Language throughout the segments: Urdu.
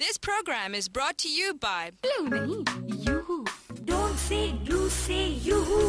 This program is brought to you by Blue nahi, yoo-hoo. Don't say blue, say yoo-hoo.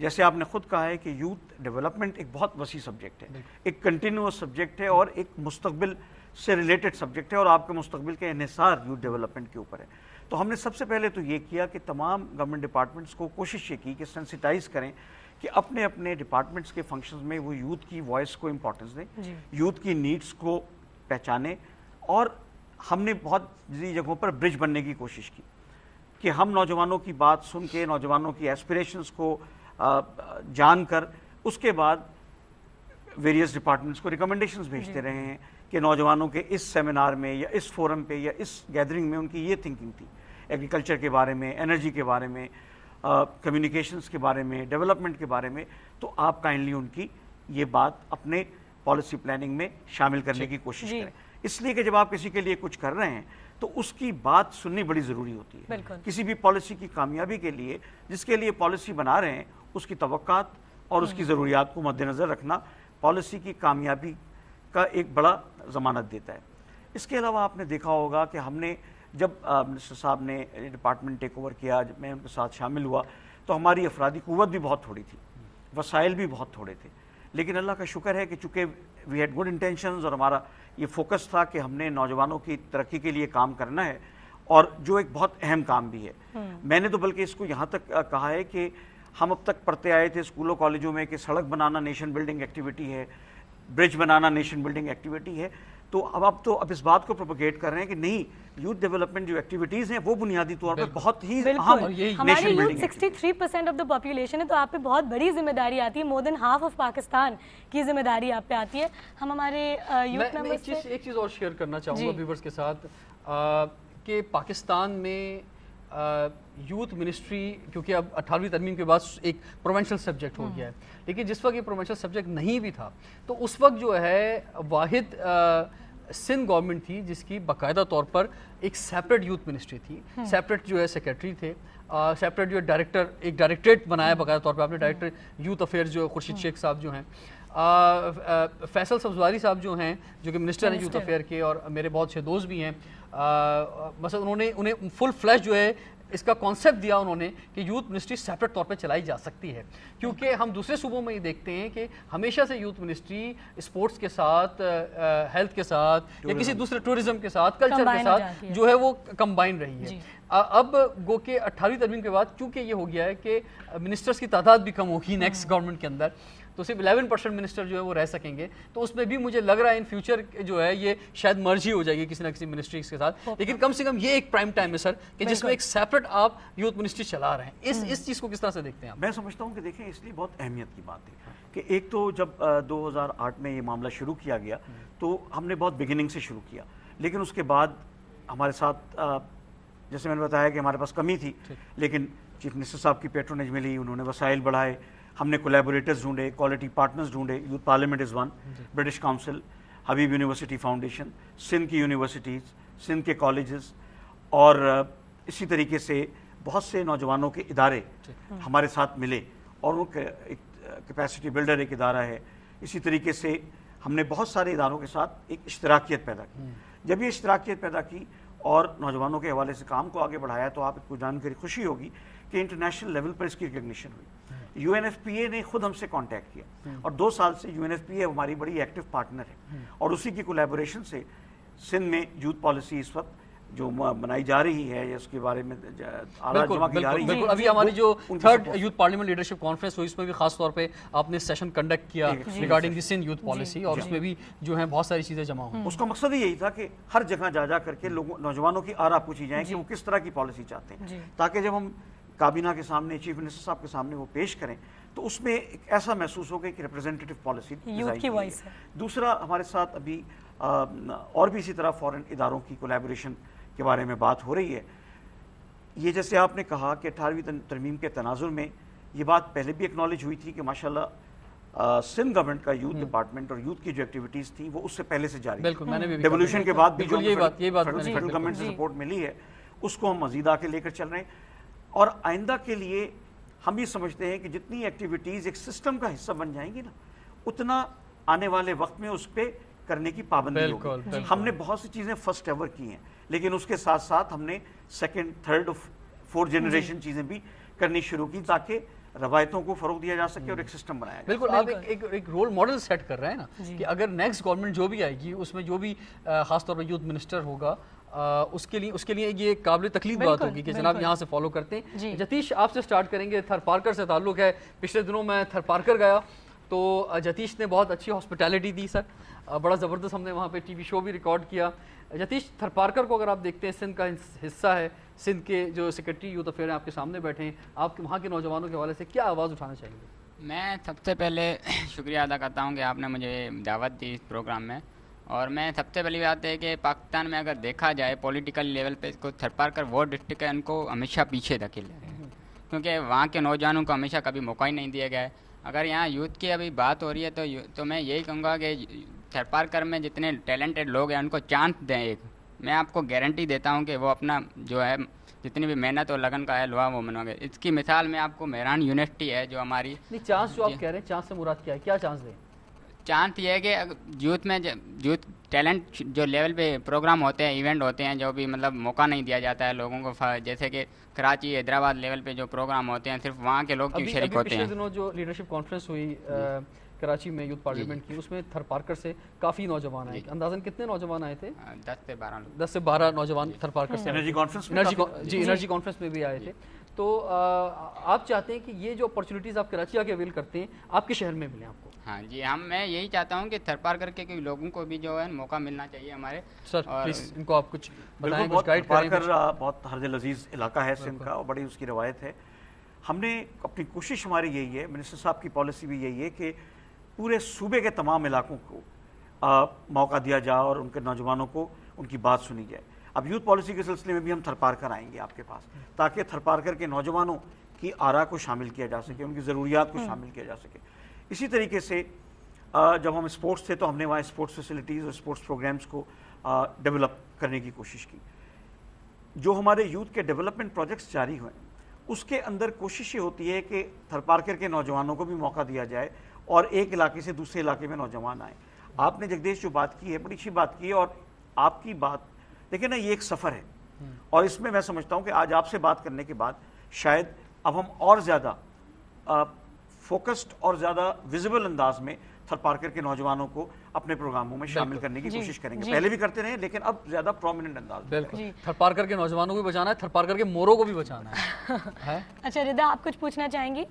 جیسے آپ نے خود کہا ہے کہ یوتھ ڈیولپمنٹ ایک بہت وسیع سبجیکٹ ہے, ایک کنٹینیوس سبجیکٹ ہے اور ایک مستقبل سے ریلیٹڈ سبجیکٹ ہے, اور آپ کے مستقبل کے انحصار یوتھ ڈیولپمنٹ کے اوپر ہے. تو ہم نے سب سے پہلے تو یہ کیا کہ تمام گورنمنٹ ڈپارٹمنٹس کو کوشش یہ کی کہ سینسیٹائز کریں کہ اپنے اپنے ڈپارٹمنٹس کے فنکشنز میں وہ یوتھ کی وائس کو امپورٹنس دیں, یوتھ کی نیڈس کو پہچانیں, اور ہم نے بہت جگہوں پر برج بننے کی کوشش کی کہ ہم نوجوانوں کی بات سن کے, نوجوانوں کی ایسپریشنز کو جان کر اس کے بعد ویریس ڈپارٹمنٹس کو ریکمنڈیشنز بھیجتے رہے ہیں کہ نوجوانوں کے اس سیمینار میں یا اس فورم پہ یا اس گیدرنگ میں ان کی یہ تھنکنگ تھی ایگریکلچر کے بارے میں, انرجی کے بارے میں, کمیونیکیشنز کے بارے میں, ڈیولپمنٹ کے بارے میں, تو آپ کائنڈلی ان کی یہ بات اپنے پالیسی پلاننگ میں شامل کرنے کی کوشش کریں. اس لیے کہ جب آپ کسی کے لیے کچھ کر رہے ہیں تو اس کی بات سننی بڑی ضروری ہوتی ہے. کسی بھی پالیسی کی کامیابی کے لیے جس کے لیے پالیسی بنا رہے ہیں اس کی توقعات اور اس کی ضروریات کو مد نظر رکھنا پالیسی کی کامیابی کا ایک بڑا ضمانت دیتا ہے. اس کے علاوہ آپ نے دیکھا ہوگا کہ ہم نے جب منسٹر صاحب نے ڈپارٹمنٹ ٹیک اوور کیا, جب میں ان کے ساتھ شامل ہوا, تو ہماری افرادی قوت بھی بہت تھوڑی تھی, وسائل بھی بہت تھوڑے تھے, لیکن اللہ کا شکر ہے کہ چونکہ وی ہیڈ گڈ انٹینشنز اور ہمارا یہ فوکس تھا کہ ہم نے نوجوانوں کی ترقی کے لیے کام کرنا ہے, اور جو ایک بہت اہم کام بھی ہے. میں نے تو بلکہ اس کو یہاں تک کہا ہے کہ ہم اب تک پڑھتے آئے تھے اسکولوں کالجوں میں کہ سڑک بنانا نیشن بلڈنگ ایکٹیویٹی ہے, برج بنانا نیشن بلڈنگ ایکٹیویٹی ہے, تو اب اس بات کو پروپیگیٹ کر رہے ہیں کہ نہیں, یوتھ ڈیولپمنٹ جو ایکٹیویٹیز ہیں وہ بنیادی طور پر بہت ہی اہم ہماری یوتھ 63% آف دا پاپولیشن ہے, تو آپ پہ بہت بڑی ذمہ داری آتی ہے, مور دین ہاف آف پاکستان کی ذمہ داری آپ پہ آتی ہے. ہم ہمارے یوتھ ممبرز سے ایک چیز اور شیئر کرنا چاہوں گا ویورز کے ساتھ کہ پاکستان میں یوتھ منسٹری کیونکہ اب 18ویں ترمیم کے بعد ایک پروونشل سبجیکٹ ہو گیا ہے, لیکن جس وقت یہ پروونشل سبجیکٹ نہیں بھی تھا تو اس وقت جو ہے واحد سندھ گورنمنٹ تھی جس کی باقاعدہ طور پر ایک سیپریٹ یوتھ منسٹری تھی, سیپریٹ جو ہے سیکریٹری تھے, سیپریٹ جو ہے ایک ڈائریکٹریٹ بنایا باقاعدہ طور پر آپ نے, ڈائریکٹر یوتھ افیئرز جو خورشید شیخ صاحب جو ہیں, فیصل سبزواری صاحب جو ہیں جو کہ منسٹر ہیں یوتھ افیئر کے اور میرے بہت سے دوست بھی ہیں, مثلا انہیں فل فلیش جو ہے اس کا کانسیپٹ دیا انہوں نے کہ یوتھ منسٹری سیپریٹ طور پہ چلائی جا سکتی ہے, کیونکہ ہم دوسرے صوبوں میں یہ دیکھتے ہیں کہ ہمیشہ سے یوتھ منسٹری اسپورٹس کے ساتھ, ہیلتھ کے ساتھ یا کسی دوسرے ٹورزم کے ساتھ, کلچر کے ساتھ جو ہے وہ کمبائن رہی ہے. اب گو کہ 18ویں ترمیم کے بعد چونکہ یہ ہو گیا ہے کہ منسٹرز کی تعداد بھی کم ہوگی نیکسٹ گورنمنٹ کے اندر, تو صرف 11% منسٹر جو ہے وہ رہ سکیں گے, تو اس میں بھی مجھے لگ رہا ہے ان فیوچر جو ہے یہ شاید مرج ہی ہو جائے گی کسی نہ کسی منسٹریز کے ساتھ, لیکن کم سے کم یہ ایک پرائم ٹائم ہے سر کہ جس میں ایک سیپریٹ آپ یوتھ منسٹری چلا رہے ہیں. اس چیز کو کس طرح سے دیکھتے ہیں آپ؟ میں سمجھتا ہوں کہ دیکھیں اس لیے بہت اہمیت کی بات ہے کہ ایک تو جب 2008 میں یہ معاملہ شروع کیا گیا تو ہم نے بہت بگننگ سے شروع کیا, لیکن اس کے بعد ہمارے ساتھ جیسے میں نے بتایا کہ ہمارے پاس کمی تھی, لیکن چیف منسٹر صاحب کی پیٹرونیج ملی, انہوں نے وسائل بڑھائے, ہم نے کولیبوریٹرز ڈھونڈے, کوالٹی پارٹنرز ڈھونڈے. Youth parliament is one, British council, Habib university foundation, Sindh کی یونیورسٹیز, سندھ کے کالجز, اور اسی طریقے سے بہت سے نوجوانوں کے ادارے ہمارے ساتھ ملے, اور وہ ایک کیپیسٹی بلڈر ایک ادارہ ہے. اسی طریقے سے ہم نے بہت سارے اداروں کے ساتھ ایک اشتراکیت پیدا کی. جب یہ اشتراکیت پیدا کی اور نوجوانوں کے حوالے سے کام کو آگے بڑھایا تو آپ کو جان کر خوشی ہوگی کہ انٹرنیشنل لیول پر اس کی ریکگنیشن ہوئی. یو این ایف پی اے نے خود ہم سے کانٹیکٹ کیا, اور 2 سال سے یو این ایف پی اے ہماری بڑی ایکٹیو پارٹنر ہے, اور اسی کی کولیبوریشن سے سندھ میں یوتھ پالیسی اس وقت جو بنائی جا رہی ہے یا اس کے بارے میں آراء جمع کی جا رہی ہے. ابھی ہماری جو 3rd youth parliament leadership conference ہوئی اس میں بھی خاص طور پہ آپ نے سیشن کنڈکٹ کیا regarding the Sindh youth policy, اور اس میں بھی جو ہیں بہت ساری چیزیں جمع ہوئی. اس کا مقصد ہی یہی تھا کہ ہر جگہ جا کر کے نوجوانوں کی آراء پوچھی جائیں کہ وہ کس طرح کی پالیسی چاہتے ہیں, تاکہ جب ہم کابینہ کے سامنے, چیف منسٹر صاحب کے سامنے وہ پیش کریں تو اس میں ایک ایسا محسوس ہوگا کہ ریپرزینٹیٹو پالیسی یوتھ کی وائس ہے. دوسرا ہمارے ساتھ ابھی اور بھی اسی طرح فورن اداروں کی کولیبوریشن کے بارے میں بات ہو رہی ہے. یہ جیسے آپ نے کہا کہ 18ویں ترمیم کے تناظر میں یہ بات پہلے بھی ایکنالج ہوئی تھی کہ ماشاءاللہ سندھ گورنمنٹ کا یوتھ ڈپارٹمنٹ اور یوتھ کی جو ایکٹیویٹیز تھیں وہ اس سے پہلے سے جاری تھی. ڈیولوشن کے بعد بھی جو فیڈرل گورنمنٹ سے سپورٹ ملی ہے اس کو ہم مزید آگے لے کر چل رہے ہیں, اور آئندہ کے لیے ہم یہ سمجھتے ہیں کہ جتنی ایکٹیویٹیز ایک سسٹم کا حصہ بن جائیں گی نا, اتنا آنے والے وقت میں اس پہ کرنے کی پابندی ہوگی. ہم نے بہت سی چیزیں فرسٹ ایور کی ہیں, لیکن اس کے ساتھ ساتھ ہم نے 2nd, 3rd اور 4th جنریشن چیزیں بھی کرنی شروع کی, تاکہ روایتوں کو فروغ دیا جا سکے اور ایک سسٹم بنایا جائے. بالکل آپ ایک رول ماڈل سیٹ کر رہے ہیں نا کہ اگر نیکسٹ گورنمنٹ جو بھی آئے گی اس میں جو بھی خاص طور پر یوتھ منسٹر ہوگا اس کے لیے یہ قابل تکلیف بات ہوگی کہ جناب یہاں سے فالو کرتے ہیں. جتیش آپ سے سٹارٹ کریں گے, تھر پارکر سے تعلق ہے. پچھلے دنوں میں تھر پارکر گیا تو جتیش نے بہت اچھی ہاسپٹیلٹی دی سر, بڑا زبردست, ہم نے وہاں پہ ٹی وی شو بھی ریکارڈ کیا. جتیش, تھر پارکر کو اگر آپ دیکھتے ہیں سندھ کا حصہ ہے, سندھ کے جو سیکرٹری یوتھ افیئر ہیں آپ کے سامنے بیٹھے ہیں, آپ وہاں کے نوجوانوں کے حوالے سے کیا آواز اٹھانا چاہیں گے؟ میں سب سے پہلے شکریہ ادا کرتا ہوں کہ آپ نے مجھے دعوت دی اس پروگرام میں. اور میں سب سے پہلی بات ہے کہ پاکستان میں اگر دیکھا جائے پولیٹیکل لیول پہ اس کو تھر پارکر وہ ڈسٹرکٹ ہے ان کو ہمیشہ پیچھے دھکیل رہے ہیں, کیونکہ وہاں کے نوجوانوں کو ہمیشہ کبھی موقع ہی نہیں دیا گیا ہے. اگر یہاں یوتھ کی ابھی بات ہو رہی ہے تو میں یہی کہوں گا کہ تھر پارکر میں جتنے ٹیلنٹڈ لوگ ہیں ان کو چانس دیں. ایک میں آپ کو گارنٹی دیتا ہوں کہ وہ اپنا جو ہے جتنی بھی محنت اور لگن کا ہے لوا وہ منو گے. اس کی مثال میں آپ کو مہران یونیورسٹی ہے جو ہماری چانس جو آپ کہہ رہے ہیں, چانس سے مراد کیا ہے, کیا چانس دیں؟ چانس یہ ہے کہ یوتھ میں یوتھ ٹیلنٹ جو لیول پہ پروگرام ہوتے ہیں, ایونٹ ہوتے ہیں, جو بھی مطلب موقع نہیں دیا جاتا ہے لوگوں کو, جیسے کہ کراچی حیدرآباد لیول پہ جو پروگرام ہوتے ہیں صرف وہاں کے لوگ کیوں شریک ہوتے ہیں. پچھلے دنوں جو لیڈرشپ کانفرنس ہوئی کراچی میں یوتھ پارلیمنٹ کی, اس میں تھر پارکر سے کافی نوجوان آئے. اندازاً کتنے نوجوان آئے تھے؟ 10 سے 12 نوجوان تھر پارکر سے. انرجی کانفرنس میں بھی آئے تھے. تو آپ چاہتے ہیں کہ یہ جو اپرچونیٹیز آپ کراچی آ کے اویل کرتے ہیں آپ کے شہر میں ملیں آپ کو؟ ہاں جی, میں یہی چاہتا ہوں کہ تھر پارکر کے لوگوں کو بھی جو ہے موقع ملنا چاہیے ہمارے. سر پلیز ان کو آپ کچھ بتائیں, کچھ گائیڈ کریں. تھر پارکر بہت ہرج العزیز علاقہ ہے سندھ کا اور بڑی اس کی روایت ہے. ہم نے اپنی کوشش ہماری یہی ہے, منسٹر صاحب کی پالیسی بھی یہی ہے کہ پورے صوبے کے تمام علاقوں کو موقع دیا جائے اور ان کے نوجوانوں کو ان کی بات سنی جائے. اب یوتھ پالیسی کے سلسلے میں بھی ہم تھر پارکر آئیں گے آپ کے پاس, تاکہ تھر پارکر کے نوجوانوں کی آراء کو شامل کیا جا سکے, ان کی ضروریات کو شامل کیا جا سکے. اسی طریقے سے جب ہم اسپورٹس تھے تو ہم نے وہاں اسپورٹس فیسلٹیز اور اسپورٹس پروگرامز کو ڈیولپ کرنے کی کوشش کی. جو ہمارے یوتھ کے ڈیولپمنٹ پروجیکٹس جاری ہوئے اس کے اندر کوشش یہ ہوتی ہے کہ تھر پارکر کے نوجوانوں کو بھی موقع دیا جائے اور ایک علاقے سے دوسرے علاقے میں نوجوان آئیں. آپ نے جگدیش جو بات کی ہے بڑی اچھی بات کی ہے, اور آپ کی بات دیکھیں نا, یہ ایک سفر ہے, اور اس میں سمجھتا ہوں کہ آج آپ سے بات کرنے کے بعد شاید اب ہم اور زیادہ فوکسڈ اور زیادہ ویزیبل انداز میں تھر پارکر کے نوجوانوں کو اپنے پروگراموں میں شامل کرنے کی کوشش کریں گے. پہلے بھی کرتے رہے لیکن اب زیادہ پرومیننٹ انداز میں. بالکل, تھر پارکر کے نوجوانوں کو بھی بچانا ہے, تھر پارکر کے موروں کو بھی بچانا ہے. اچھا ردا, آپ کچھ پوچھنا چاہیں گی؟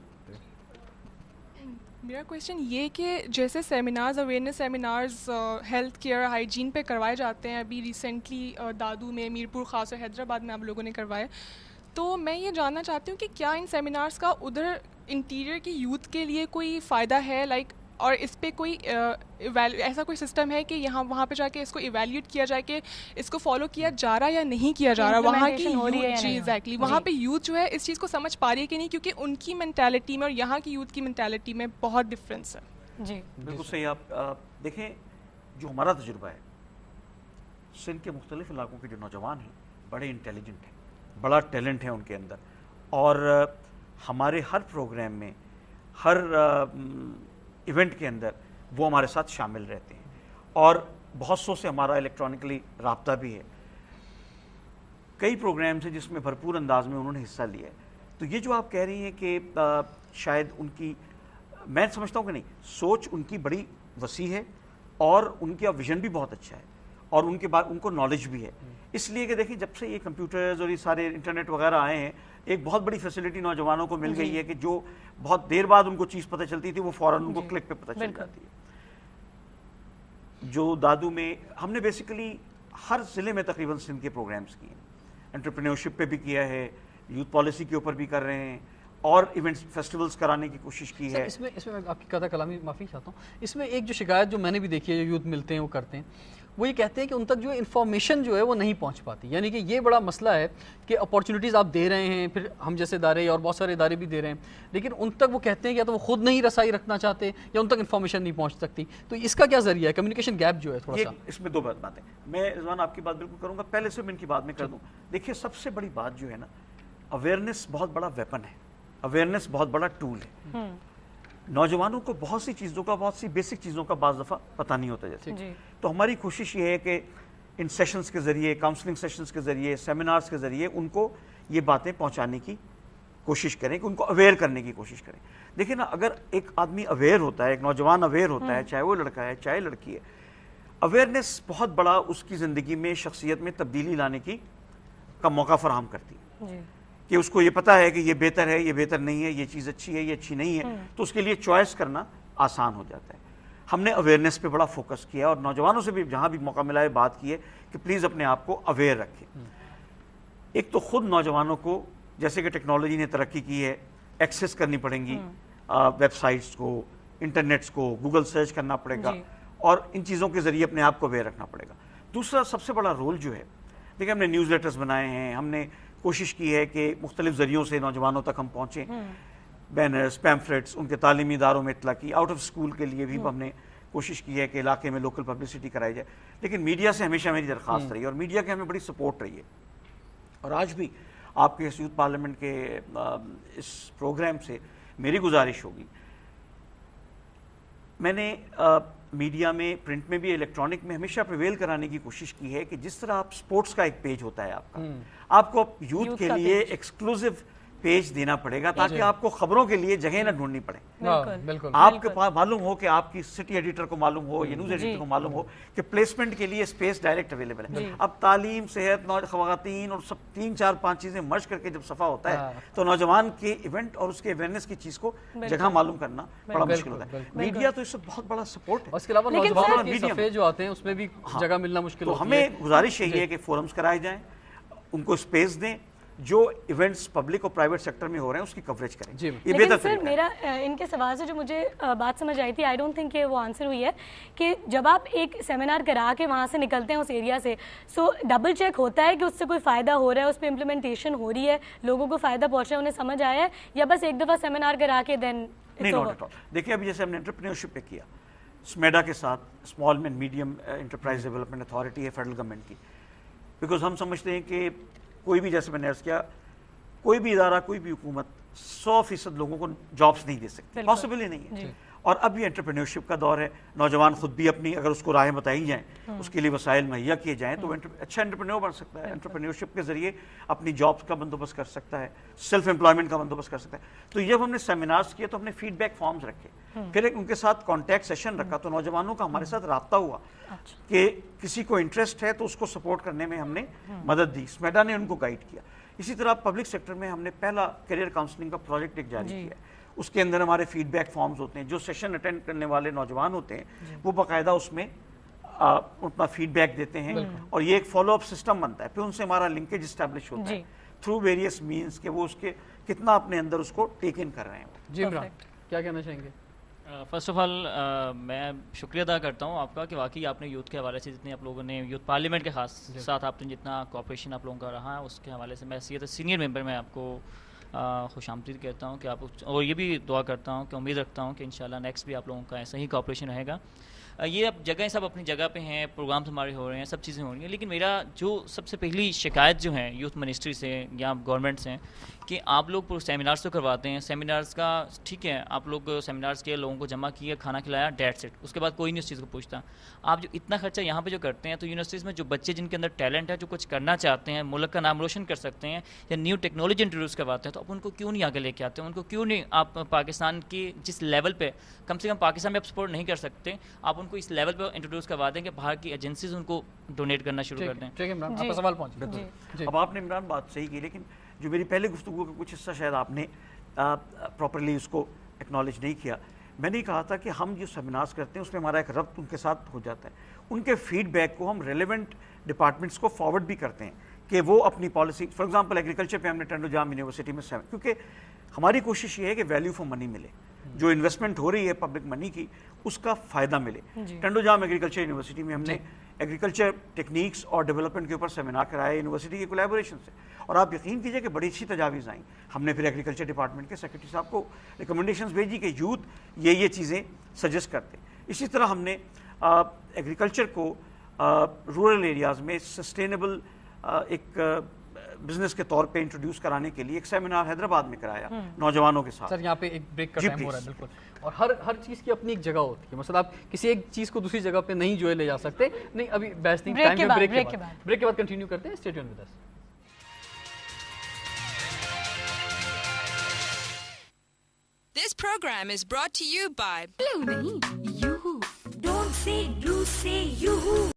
میرا کویشچن یہ کہ جیسے seminars, awareness seminars health care hygiene پہ کروائے جاتے ہیں, ابھی ریسنٹلی دادو میں, میرپور خاص اور حیدرآباد میں آپ لوگوں نے کروائے, تو میں یہ جاننا چاہتی ہوں کہ کیا ان سیمینارز کا ادھر انٹیریئر کی یوتھ کے لیے کوئی فائدہ ہے, لائک, اور اس پہ کوئی ایسا کوئی سسٹم ہے کہ وہاں پہ جا کے اس کو ایویلیوٹ کیا جائے کہ اس کو فالو کیا جا رہا یا نہیں کیا جا رہا, وہاں کی یوتھ, ایگزیکٹلی وہاں پہ یوتھ جو ہے اس چیز کو سمجھ پا رہی ہے کہ نہیں, کیونکہ ان کی مینٹیلٹی میں اور یہاں کی یوتھ کی مینٹیلٹی میں بہت ڈفرینس ہے. جی بالکل صحیح. آپ دیکھیں جو ہمارا تجربہ ہے, سندھ کے مختلف علاقوں کے جو نوجوان ہیں بڑے انٹیلیجنٹ ہیں, بڑا ٹیلنٹ ہے ان کے اندر, اور ہمارے ہر پروگرام میں, ہر ایونٹ کے اندر وہ ہمارے ساتھ شامل رہتے ہیں, اور بہت سو سے ہمارا الیکٹرانکلی رابطہ بھی ہے. کئی پروگرامز ہیں جس میں بھرپور انداز میں انہوں نے حصہ لیا ہے. تو یہ جو آپ کہہ رہی ہیں کہ شاید ان کی, میں سمجھتا ہوں کہ نہیں, سوچ ان کی بڑی وسیع ہے اور ان کا ویژن بھی بہت اچھا ہے, اور ان کے بعد ان کو نالج بھی ہے. اس لیے کہ دیکھیں جب سے یہ کمپیوٹرز اور یہ سارے انٹرنیٹ وغیرہ آئے ہیں, ایک بہت بڑی فیسلٹی نوجوانوں کو مل گئی ہے کہ جو بہت دیر بعد ان کو چیز پتہ چلتی تھی وہ فوراً ان کو کلک پہ پتہ چل جاتی ہے. جو دادو میں ہم نے بیسیکلی ہر ضلع میں تقریباً سندھ کے پروگرامز کیے ہیں, انٹرپرینیورشپ پہ بھی کیا ہے, یوتھ پالیسی کے اوپر بھی کر رہے ہیں, اور ایونٹس فیسٹیولز کرانے کی کوشش کی ہے. اس میں میں آپ کی قطع کلامی معافی چاہتا ہوں, اس میں ایک جو شکایت جو میں نے بھی دیکھی ہے, جو یوتھ ملتے ہیں وہ کرتے ہیں, وہ یہ کہتے ہیں کہ ان تک جو انفارمیشن جو ہے وہ نہیں پہنچ پاتی. یعنی کہ یہ بڑا مسئلہ ہے کہ اپارچونیٹیز آپ دے رہے ہیں, پھر ہم جیسے ادارے اور بہت سارے ادارے بھی دے رہے ہیں, لیکن ان تک وہ کہتے ہیں کہ یا تو وہ خود نہیں رسائی رکھنا چاہتے یا ان تک انفارمیشن نہیں پہنچ سکتی. تو اس کا کیا ذریعہ ہے, کمیونیکیشن گیپ جو ہے تھوڑا سا؟ اس میں دو باتیں, میں رضوان آپ کی بات بالکل کروں گا, پہلے سے میں ان کی بات میں کر دوں. دیکھیے سب سے بڑی بات جو ہے نا, اویئرنیس بہت بڑا ویپن ہے, اویئرنیس بہت بڑا ٹول ہے. نوجوانوں کو بہت سی چیزوں کا, بہت سی بیسک چیزوں کا بعض دفعہ پتہ نہیں ہوتا جیسے. تو ہماری کوشش یہ ہے کہ ان سیشنز کے ذریعے, کاؤنسلنگ سیشنز کے ذریعے, سیمینارز کے ذریعے ان کو یہ باتیں پہنچانے کی کوشش کریں کہ ان کو اویئر کرنے کی کوشش کریں. دیکھیں نا, اگر ایک آدمی اویئر ہوتا ہے, ایک نوجوان اویئر ہوتا ہے, چاہے وہ لڑکا ہے چاہے لڑکی ہے, اویئرنیس بہت بڑا اس کی زندگی میں, شخصیت میں تبدیلی لانے کا موقع فراہم کرتی ہے. کہ اس کو یہ پتہ ہے کہ یہ بہتر ہے, یہ بہتر نہیں ہے, یہ چیز اچھی ہے, یہ اچھی نہیں ہے, تو اس کے لیے چوائس کرنا آسان ہو جاتا ہے. ہم نے اویئرنیس پہ بڑا فوکس کیا اور نوجوانوں سے بھی جہاں بھی موقع ملا ہے بات کی ہے کہ پلیز اپنے آپ کو اویئر رکھیں. ایک تو خود نوجوانوں کو, جیسے کہ ٹیکنالوجی نے ترقی کی ہے, ایکسیس کرنی پڑیں گی ویب سائٹس کو, انٹرنیٹس کو, گوگل سرچ کرنا پڑے گا, اور ان چیزوں کے ذریعے اپنے آپ کو اویئر رکھنا پڑے گا. دوسرا سب سے بڑا رول جو ہے, دیکھیں ہم نے نیوز لیٹرز بنائے ہیں, ہم نے کوشش کی ہے کہ مختلف ذریعوں سے نوجوانوں تک ہم پہنچیں, بینرز, پیمفلیٹس, ان کے تعلیمی اداروں میں اطلاع کی, آؤٹ آف اسکول کے لیے بھی ہم نے کوشش کی ہے کہ علاقے میں لوکل پبلسٹی کرائی جائے. لیکن میڈیا سے ہمیشہ میری درخواست رہی ہے, اور میڈیا کی ہمیں بڑی سپورٹ رہی ہے. اور آج بھی آپ کے یوتھ پارلیمنٹ کے اس پروگرام سے میری گزارش ہوگی, میں نے میڈیا میں, پرنٹ میں بھی, الیکٹرانک میں ہمیشہ پریویل کرانے کی کوشش کی ہے کہ جس طرح آپ سپورٹس کا ایک پیج ہوتا ہے آپ کو یوتھ کے لیے ایکسکلوزیو پیج دینا پڑے گا, تاکہ آپ کو خبروں کے لیے جگہ نہ ڈھونڈنی پڑے. آپ کے پاس معلوم ہو کہ آپ کی سٹی ایڈیٹر کو معلوم ہو یا نیوز ایڈیٹر کو معلوم ہو کہ پلیسمنٹ کے لیے اسپیس ڈائریکٹ اویلیبل ہے. اب تعلیم, صحت, خواتین اور سب 3 4 5 چیزیں مرج کر کے جب صفحہ ہوتا ہے تو نوجوان کے ایونٹ اور اس کے اویئرنیس کی چیز کو جگہ معلوم کرنا بڑا مشکل ہوتا ہے. میڈیا تو اس سے بہت بڑا سپورٹ ہے. اس کے علاوہ نوجوانوں کے صفحے جو آتے ہیں اس میں بھی جگہ ملنا مشکل ہوتی ہے. تو ہمیں گزارش یہی ہے کہ فورمز کرائے جائیں, ان کو اسپیس دیں, جو ایونٹس پبلک اور پرائیویٹ سیکٹر میں ہو رہے ہیں اس کی کوریج کریں. یہ بہتر سر میرا ان کے سوال سے جو مجھے بات سمجھ آئی تھی, آئی ڈونٹ تھنک کہ وہ آنسر ہوئی ہے, کہ جب آپ ایک سیمینار کرا کے وہاں سے نکلتے ہیں اس ایریا سے, سو ڈبل چیک ہوتا ہے کہ اس سے کوئی فائدہ ہو رہا ہے, اس پہ امپلیمنٹیشن ہو رہی ہے, لوگوں کو فائدہ پہنچ رہا ہے, انہیں سمجھ آیا ہے, یا بس ایک دفعہ سیمینار کرا کے دین نہیں؟ Not at all. دیکھیں ابھی جیسے ہم نے انٹرپرینیورشپ پہ کیا, اسمیڈا کے ساتھ, small and medium enterprise development authority ہے فیڈرل گورنمنٹ کی, بیکاز ہم سمجھتے ہیں کہ کوئی بھی, جیسے میں نے عرض کیا, کوئی بھی ادارہ, کوئی بھی حکومت 100% لوگوں کو جابس نہیں دے سکتی, پاسبل ہی نہیں ہے. اور اب یہ انٹرپرینیورشپ کا دور ہے, نوجوان خود بھی اپنی, اگر اس کو راہیں بتائی جائیں, اس کے لیے وسائل مہیا کیے جائیں, تو وہ اچھا انٹرپرینور بن سکتا ہے. انٹرپرینیورشپ کے ذریعے اپنی جابس کا بندوبست کر سکتا ہے, سیلف امپلائمنٹ کا بندوبست کر سکتا ہے. تو جب ہم نے سیمینارز کیے تو ہم نے فیڈ بیک فارمز رکھے, پھر ان کے ساتھ کانٹیکٹ سیشن رکھا, تو نوجوانوں کا ہمارے ساتھ رابطہ ہوا کہ کسی کو انٹرسٹ ہے تو اس کو سپورٹ کرنے میں ہم نے مدد دی. اسمیڈا نے ان کو گائیڈ کیا. اسی طرح پبلک سیکٹر میں ہم نے پہلا کیریئر کاؤنسلنگ کا پروجیکٹ ایک جاری کیا ہے. اس کے اندر ہمارے فیڈ بیک فارمز ہوتے ہیں, جو سیشن اٹینڈ کرنے والے نوجوان ہوتے ہیں وہ باقاعدہ اس میں اپنا فیڈ بیک دیتے ہیں, اور یہ ایک فالو اپ سسٹم بنتا ہے. پھر ان سے ہمارا لنکیج اسٹیبلش ہوتا ہے تھرو ویریس مینس, کہ وہ اس کے کتنا اپنے اندر اس کو ٹیک ان کر رہے ہیں. جی عمران, کیا کہنا چاہیں گے؟ فرسٹ آف آل میں شکریہ ادا کرتا ہوں آپ کا کہ واقعی آپ نے یوتھ کے حوالے سے جتنے آپ لوگوں نے یوتھ پارلیمنٹ کے خاص ساتھ آپ نے جتنا کوآپریشن آپ لوگوں کا رہا ہے, اس کے حوالے سے میں سینئر ممبر میں آپ کو خوش آمدید کہتا ہوں کہ آپ, اور یہ بھی دعا کرتا ہوں کہ امید رکھتا ہوں کہ انشاءاللہ نیکسٹ بھی آپ لوگوں کا ایسا ہی کوآپریشن رہے گا. یہ اب جگہیں سب اپنی جگہ پہ ہیں, پروگرامس ہمارے ہو رہے ہیں, سب چیزیں ہو رہی ہیں, لیکن میرا جو سب سے پہلی شکایت جو ہے یوتھ منسٹری سے یا گورنمنٹ سے, کہ آپ لوگ سیمینارز تو کرواتے ہیں, سیمینارز کا ٹھیک ہے, آپ لوگ سیمینارز کے لوگوں کو جمع کیے, کھانا کھلایا, ڈیٹ سیٹ, اس کے بعد کوئی نہیں اس چیز کو پوچھتا. آپ جو اتنا خرچہ یہاں پہ جو کرتے ہیں, تو یونیورسٹیز میں جو بچے جن کے اندر ٹیلنٹ ہے, جو کچھ کرنا چاہتے ہیں, ملک کا نام روشن کر سکتے ہیں, یا نیو ٹیکنالوجی انٹروڈیوس کرواتے ہیں, تو آپ ان کو کیوں نہیں آگے لے کے آتے ہیں؟ ان کو کیوں نہیں آپ پاکستان کی جس لیول پہ, کم سے کم پاکستان میں آپ سپورٹ نہیں کر سکتے, آپ ان کو اس لیول پہ انٹروڈیوس کروا دیں کہ باہر کی ایجنسیز ان کو ڈونیٹ کرنا شروع کر دیں. ٹھیک ہے عمران, آپ کا سوال پہنچ. اب آپ نے عمران بات صحیح کی, لیکن جو میری پہلے گفتگو کا کچھ حصہ شاید آپ نے پراپرلی اس کو ایکنالج نہیں کیا. میں نے کہا تھا کہ ہم جو سیمینارز کرتے ہیں اس میں ہمارا ایک ربط ان کے ساتھ ہو جاتا ہے. ان کے فیڈ بیک کو ہم ریلیونٹ ڈپارٹمنٹس کو فارورڈ بھی کرتے ہیں کہ وہ اپنی پالیسی, فار ایگزامپل ایگریکلچر پہ ہم نے ٹنڈو جام یونیورسٹی میں کیونکہ ہماری کوشش یہ ہے کہ ویلیو فار منی ملے, جو انویسٹمنٹ ہو رہی ہے پبلک منی کی اس کا فائدہ ملے. ٹنڈو جام ایگریکلچر یونیورسٹی میں ہم نے ایگریکلچر ٹیکنیکس اور ڈیولپمنٹ کے اوپر سیمینار کرائے یونیورسٹی کی کولیبوریشن سے, اور آپ یقین کیجئے کہ بڑی اچھی تجاویز آئیں. ہم نے پھر ایگریکلچر ڈپارٹمنٹ کے سیکرٹری صاحب کو ریکمنڈیشنز بھیجی کہ یوتھ یہ چیزیں سجیسٹ کرتے. اسی طرح ہم نے ایگریکلچر کو رورل ایریاز میں سسٹینیبل ایک بزنس کے طور پہ انٹروڈیوس کرانے کے لیے ایک سیمینار حیدرآباد میں کرایا نوجوانوں کے ساتھ. سر یہاں پہ ایک بریک کا ٹائم ہو رہا ہے. بالکل, اور ہر چیز کی اپنی ایک جگہ ہوتی ہے. مثلا آپ کسی ایک چیز کو دوسری جگہ پہ نہیں جو ہے لے جا سکتے. نہیں, ابھی بحث نہیں, ٹائم ہے بریک کے بعد کنٹینیو کرتے ہیں. Stay tune with us. This program is brought to you by Blue nahi, yoo-hoo. Don't say blue, say yoo-hoo.